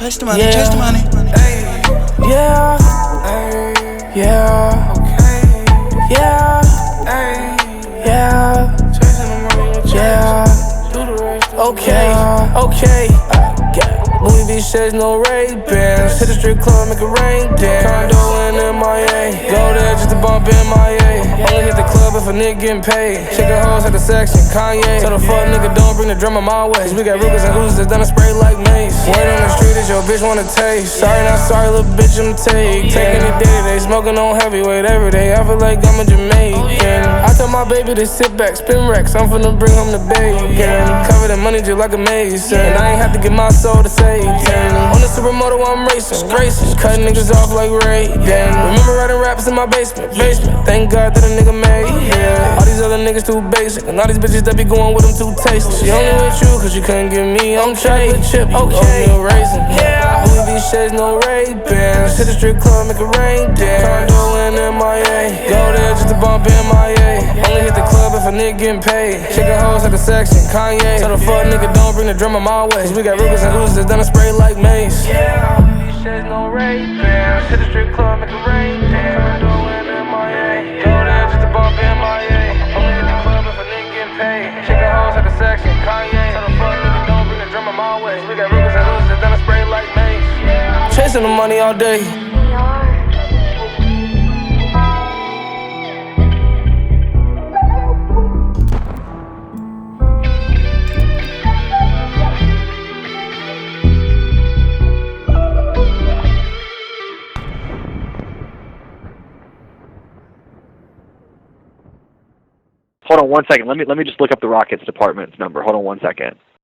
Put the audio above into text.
Chase the money, chase the money. Ay. Yeah, ay. Yeah, okay. Yeah, ay. Yeah, chasing the money, yeah. Do the rest. Okay, okay. Louis V shades, no Ray-Bans. Hit the strip club, make it rain dance. Condo in MIA. Go there just to bump MIA. Only hit the club if a nigga getting paid. Chicken hoes at the section, Kanye. Tell the fuck nigga don't bring the drummer my way. Cause we got Rugas and Uzis that's done a spray like Mace. Wait on the street that your bitch wanna taste. Sorry, not sorry, little bitch, I'm taking it day to day, smoking on heavyweight every day. I feel like I'm a Jamaican. I tell my baby to sit back, spin racks. I'm finna bring home the bacon. Cover the money just like a mason. And I ain't have to get my soul to Satan. On the supermoto, I'm racing. Cutting niggas off like Ray. Remember writing raps in my basement. Thank God that a nigga made. All these other niggas too basic. And all these bitches that be going with them too tasteless. She only with you cause you couldn't get me. I'm chocolate chip, you oatmeal raisin. Louis V shades, no Ray-Bans. Hit the strip club, make it rain dance. Condo in MIA. Go there just to bump MIA. Only hit the club if a nigga getting paid. Chicken hoes at the section, Kanye. Tell the fuck nigga don't bring the drummer my way. Cause we got Rugas and Uzis that's done a spray like Mace. Yeah, Louis V shades, no Ray-Bans. Hit the strip club, make it rain dance. Condo in MIA. Go there just to bump MIA. Only hit the club if a nigga getting paid. Chicken hoes at the section, Kanye. Tell the fuck nigga don't bring the drummer my way. Cause we got Rugas and Uzis that's done a spray like Mace. Chasing the money all day. Hold on 1 second. Let me just look up the Rockets department's number. Hold on 1 second.